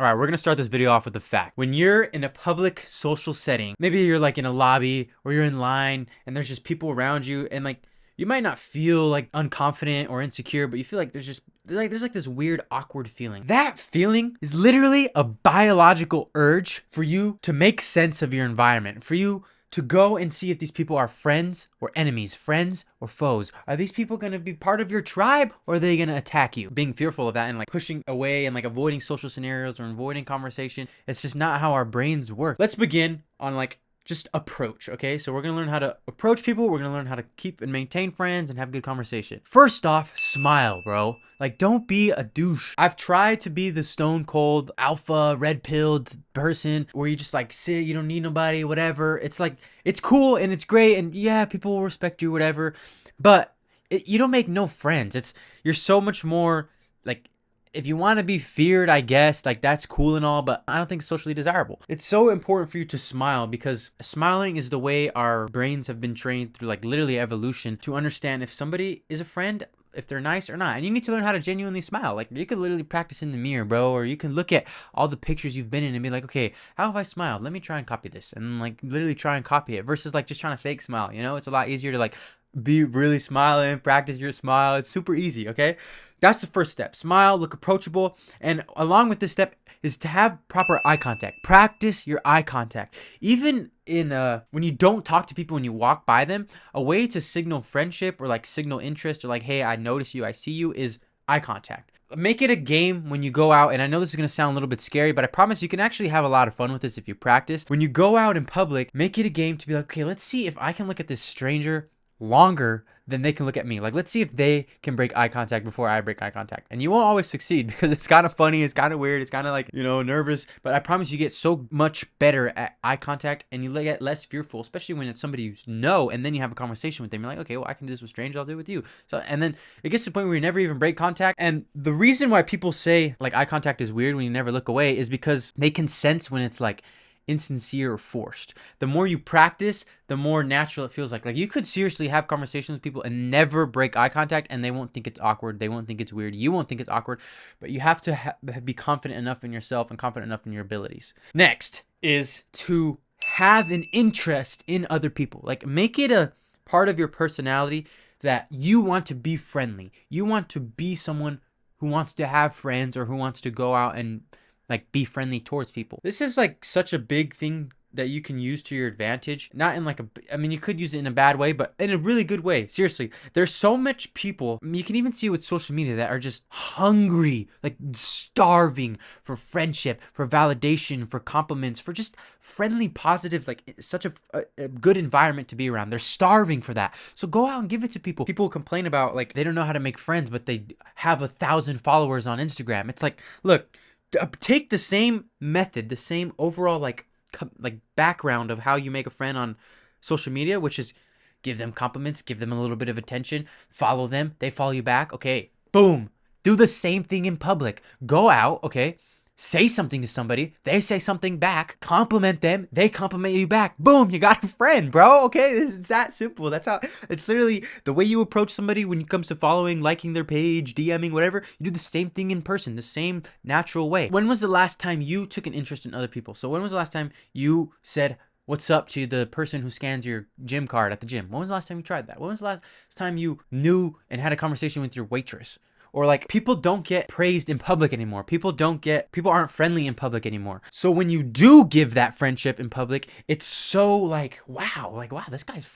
All right, we're gonna start this video off with a fact. When you're in a public social setting, maybe you're like in a lobby or you're in line and there's just people around you, and like you might not feel like unconfident or insecure, but you feel like there's like this weird awkward feeling. That feeling is literally a biological urge for you to make sense of your environment, for you to go and see if these people are friends or enemies, friends or foes. Are these people going to be part of your tribe, or are they going to attack you? Being fearful of that and like pushing away and like avoiding social scenarios or avoiding conversation, it's just not how our brains work. Let's begin on like just approach, okay? So we're gonna learn how to approach people. We're gonna learn how to keep and maintain friends and have good conversation. First off, smile, bro. Like, don't be a douche. I've tried to be the stone cold alpha red pilled person where you just like sit, you don't need nobody, whatever. It's like, it's cool and it's great, and yeah, people will respect you, whatever, but you don't make no friends. You're so much more like, if you want to be feared, I guess, like that's cool and all, but I don't think it's socially desirable. It's so important for you to smile because smiling is the way our brains have been trained through like literally evolution to understand if somebody is a friend, if they're nice or not. And you need to learn how to genuinely smile. Like, you could literally practice in the mirror, bro, or you can look at all the pictures you've been in and be like, okay, how have I smiled? Let me try and copy this, and like literally try and copy it versus like just trying to fake smile. You know, it's a lot easier to like be really smiling, practice your smile. It's super easy, okay? That's the first step. Smile, look approachable, and along with this step is to have proper eye contact. Practice your eye contact. Even in when you don't talk to people when you walk by them, a way to signal friendship or like signal interest or like, hey, I notice you, I see you, is eye contact. Make it a game when you go out, and I know this is going to sound a little bit scary, but I promise you can actually have a lot of fun with this if you practice. When you go out in public, make it a game to be like, okay, let's see if I can look at this stranger longer than they can look at me. Like, let's see if they can break eye contact before I break eye contact. And you won't always succeed because it's kind of funny, it's kind of weird, it's kind of like, you know, nervous, but I promise you get so much better at eye contact and you get less fearful, especially when it's somebody you know, and then you have a conversation with them. You're like, okay, well, I can do this with strangers, I'll do it with you. So, and then it gets to the point where you never even break contact. And the reason why people say like eye contact is weird when you never look away is because they can sense when it's like insincere or forced. The more you practice, the more natural it feels like. Like, you could seriously have conversations with people and never break eye contact, and they won't think it's awkward. They won't think it's weird. You won't think it's awkward, but you have to be confident enough in yourself and confident enough in your abilities. Next is to have an interest in other people. Like, make it a part of your personality that you want to be friendly. You want to be someone who wants to have friends or who wants to go out and like be friendly towards people. This is like such a big thing that you can use to your advantage. Not in like I mean, you could use it in a bad way, but in a really good way. Seriously, there's so much people, you can even see with social media, that are just hungry, like starving for friendship, for validation, for compliments, for just friendly, positive, like such a good environment to be around. They're starving for that. So go out and give it to people. People complain about like they don't know how to make friends, but they have 1,000 followers on Instagram. It's like, look, take the same method, the same overall like background of how you make a friend on social media, which is give them compliments, give them a little bit of attention, follow them, they follow you back. Okay, boom. Do the same thing in public. Go out, okay? Say something to somebody, they say something back, compliment them, they compliment you back. Boom, you got a friend, bro. Okay, it's that simple. That's how, it's literally the way you approach somebody when it comes to following, liking their page, DMing, whatever. You do the same thing in person, the same natural way. When was the last time you took an interest in other people? So when was the last time you said what's up to the person who scans your gym card at the gym? When was the last time you tried that? When was the last time you knew and had a conversation with your waitress? Or like, people don't get praised in public anymore. People aren't friendly in public anymore. So when you do give that friendship in public, it's so like, wow, this guy's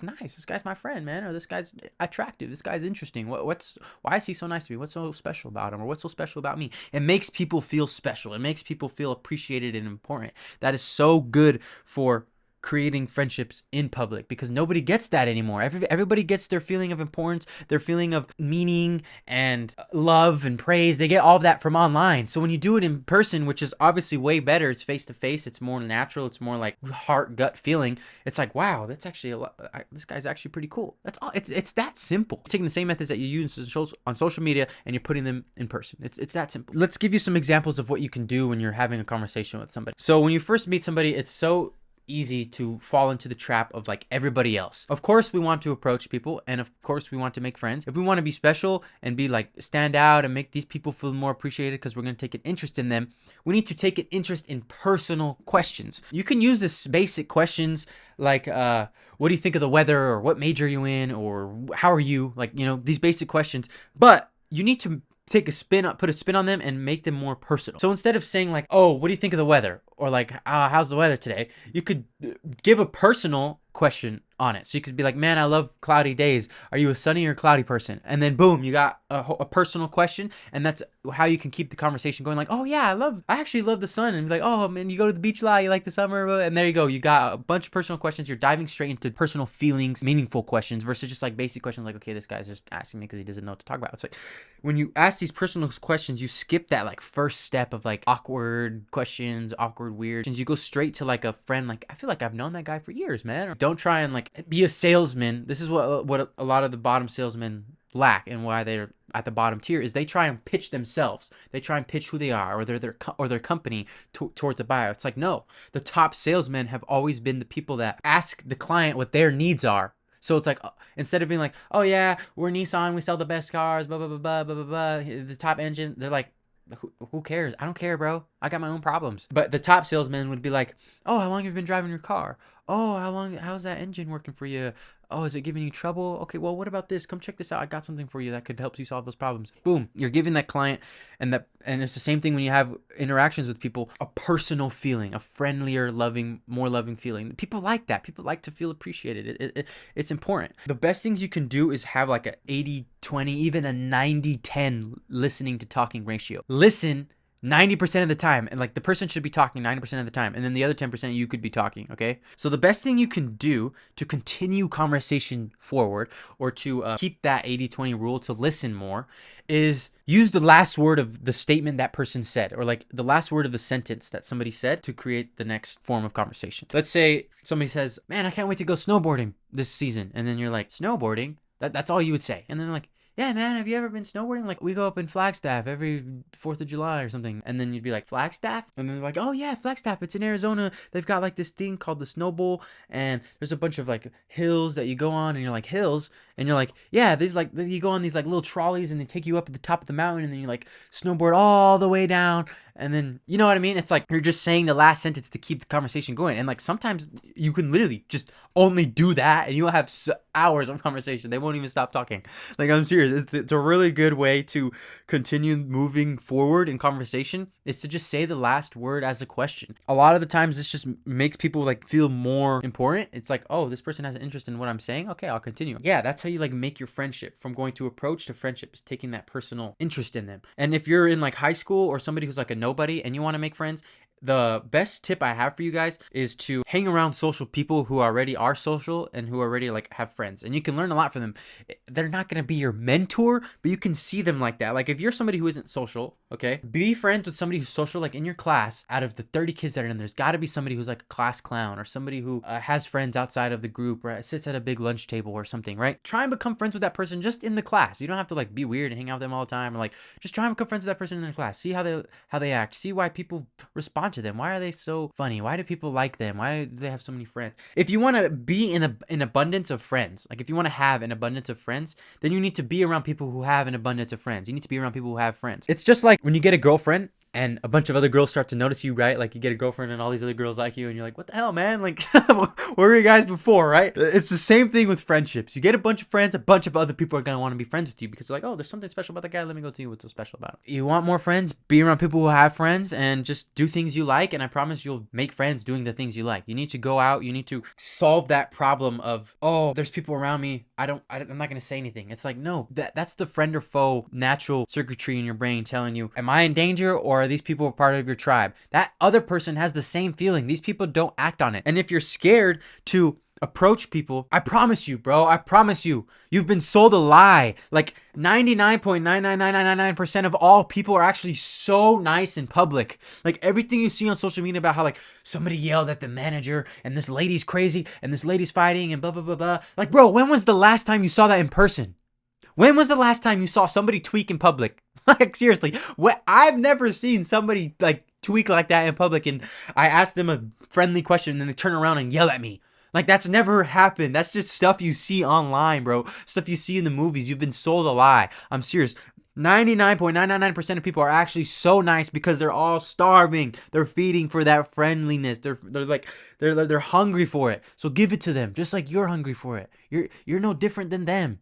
nice. This guy's my friend, man. Or this guy's attractive. This guy's interesting. Why is he so nice to me? What's so special about him? Or what's so special about me? It makes people feel special. It makes people feel appreciated and important. That is so good for creating friendships in public, because nobody gets that anymore. Everybody gets their feeling of importance, their feeling of meaning and love and praise. They get all of that from online. So when you do it in person, which is obviously way better, it's face to face, it's more natural, it's more like heart gut feeling. It's like, wow, that's actually this guy's actually pretty cool. That's all. It's that simple. Taking the same methods that you use on social media and you're putting them in person. It's that simple. Let's give you some examples of what you can do when you're having a conversation with somebody. So when you first meet somebody, it's so easy to fall into the trap of like everybody else. Of course, we want to approach people, and of course, we want to make friends. If we want to be special and be like stand out and make these people feel more appreciated because we're going to take an interest in them, we need to take an interest in personal questions. You can use this basic questions like what do you think of the weather, or what major are you in, or how are you, like, you know, these basic questions, but you need to put a spin on them and make them more personal. So instead of saying like, oh, what do you think of the weather, or like, how's the weather today, you could give a personal question on it. So you could be like, man, I love cloudy days. Are you a sunny or cloudy person? And then boom, you got a personal question, and that's how you can keep the conversation going. Like, oh yeah, I actually love the sun. And be like, oh man, you go to the beach a lot, you like the summer, and there you go. You got a bunch of personal questions. You're diving straight into personal feelings, meaningful questions, versus just like basic questions like, okay, this guy's just asking me because he doesn't know what to talk about. It's like when you ask these personal questions, you skip that like first step of like awkward questions, awkward weird. You go straight to like a friend. Like, I feel like I've known that guy for years, man. Don't try and like be a salesman. This is what a lot of the bottom salesmen lack, and why they're at the bottom tier, is they try and pitch themselves. They try and pitch who they are, or their company towards a buyer. It's like, no, the top salesmen have always been the people that ask the client what their needs are. So it's like, instead of being like, oh yeah, we're Nissan, we sell the best cars, blah blah blah blah blah blah, blah, the top engine, they're like, who cares? I don't care, bro. I got my own problems. But the top salesman would be like, oh, how long have you been driving your car? Oh, how's that engine working for you? Oh, is it giving you trouble? Okay, well, what about this? Come check this out. I got something for you that could help you solve those problems. Boom. You're giving that client, and it's the same thing when you have interactions with people, a personal feeling, a friendlier, loving, more loving feeling. People like that. People like to feel appreciated. It's important. The best things you can do is have like a 80-20, even a 90-10 listening to talking ratio. Listen 90% of the time, and like the person should be talking 90% of the time, and then the other 10% you could be talking. Okay, so the best thing you can do to continue conversation forward, or to keep that 80-20 rule, to listen more, is use the last word of the statement that person said, or like the last word of the sentence that somebody said, to create the next form of conversation. Let's say somebody says, man, I can't wait to go snowboarding this season, and then you're like, snowboarding? That's all you would say. And then they're like, yeah, man, have you ever been snowboarding? Like, we go up in Flagstaff every 4th of July or something. And then you'd be like, Flagstaff? And then they're like, oh yeah, Flagstaff. It's in Arizona. They've got like this thing called the Snow Bowl, and there's a bunch of like hills that you go on, and you're like, hills? And you're like, yeah, these like, you go on these like little trolleys, and they take you up at the top of the mountain, and then you like snowboard all the way down. And then, you know what I mean? It's like you're just saying the last sentence to keep the conversation going. And like sometimes you can literally just only do that, and you'll have hours of conversation. They won't even stop talking. Like, I'm serious. It's a really good way to continue moving forward in conversation, is to just say the last word as a question. A lot of the times this just makes people like feel more important. It's like, oh, this person has an interest in what I'm saying. Okay, I'll continue. Yeah, that's how you like make your friendship from going to approach to friendship, is taking that personal interest in them. And if you're in like high school, or somebody who's like a nobody and you want to make friends, the best tip I have for you guys is to hang around social people who already are social and who already like have friends, and you can learn a lot from them. They're not going to be your mentor, but you can see them like that. Like if you're somebody who isn't social, okay, be friends with somebody who's social. Like in your class, out of the 30 kids that are in, there's got to be somebody who's like a class clown, or somebody who has friends outside of the group, right? Sits at a big lunch table or something, right? Try and become friends with that person just in the class. You don't have to like be weird and hang out with them all the time, or like just try and become friends with that person in their class. See how they act. See why people respond to them. Why are they so funny? Why do people like them? Why do they have so many friends? If you want to be in an abundance of friends, like if you want to have an abundance of friends, then you need to be around people who have an abundance of friends. You need to be around people who have friends. It's just like when you get a girlfriend and a bunch of other girls start to notice you, right? Like you get a girlfriend and all these other girls like you, and you're like, what the hell, man? Like, where were you guys before, right? It's the same thing with friendships. You get a bunch of friends, a bunch of other people are going to want to be friends with you, because they're like, oh, there's something special about that guy. Let me go see what's so special about him. You want more friends? Be around people who have friends, and just do things you like, and I promise you'll make friends doing the things you like. You need to go out. You need to solve that problem of, oh, there's people around me. I'm not going to say anything. It's like, no, that's the friend or foe natural circuitry in your brain telling you, am I in danger, or are these people part of your tribe? That other person has the same feeling. These people don't act on it. And if you're scared to approach people, I promise you, bro, I promise you, you've been sold a lie. Like 99.99999% of all people are actually so nice in public. Like everything you see on social media about how like somebody yelled at the manager, and this lady's crazy, and this lady's fighting, and blah blah blah blah. Like, bro, when was the last time you saw that in person? When was the last time you saw somebody tweak in public? Like, seriously, I've never seen somebody like tweak like that in public and I ask them a friendly question and then they turn around and yell at me. Like, that's never happened. That's just stuff you see online, bro. Stuff you see in the movies. You've been sold a lie. I'm serious. 99.999% of people are actually so nice because they're all starving. They're feeding for that friendliness. They're hungry for it. So give it to them, just like you're hungry for it. You're no different than them.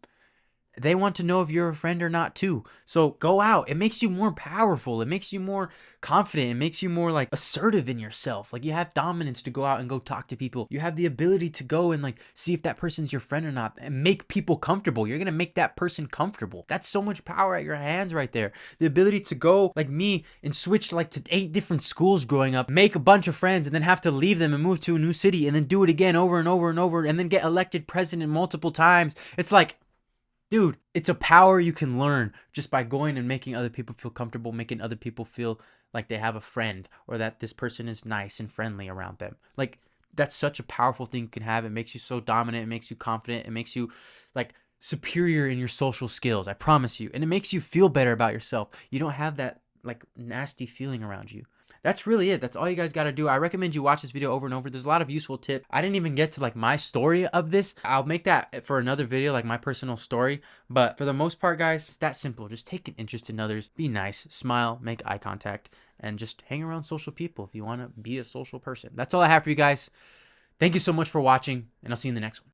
They want to know if you're a friend or not too. So go out. It makes you more powerful. It makes you more confident. It makes you more like assertive in yourself. Like, you have dominance to go out and go talk to people. You have the ability to go and like see if that person's your friend or not and make people comfortable. You're going to make that person comfortable. That's so much power at your hands right there. The ability to go like me and switch like to 8 different schools growing up, make a bunch of friends and then have to leave them and move to a new city and then do it again over and over and over and then get elected president multiple times. It's like, dude, it's a power you can learn just by going and making other people feel comfortable, making other people feel like they have a friend or that this person is nice and friendly around them. Like, that's such a powerful thing you can have. It makes you so dominant. It makes you confident. It makes you like superior in your social skills. I promise you. And it makes you feel better about yourself. You don't have that like nasty feeling around you. That's really it. That's all you guys got to do. I recommend you watch this video over and over. There's a lot of useful tips. I didn't even get to like my story of this. I'll make that for another video, like my personal story. But for the most part, guys, it's that simple. Just take an interest in others. Be nice, smile, make eye contact, and just hang around social people if you want to be a social person. That's all I have for you guys. Thank you so much for watching, and I'll see you in the next one.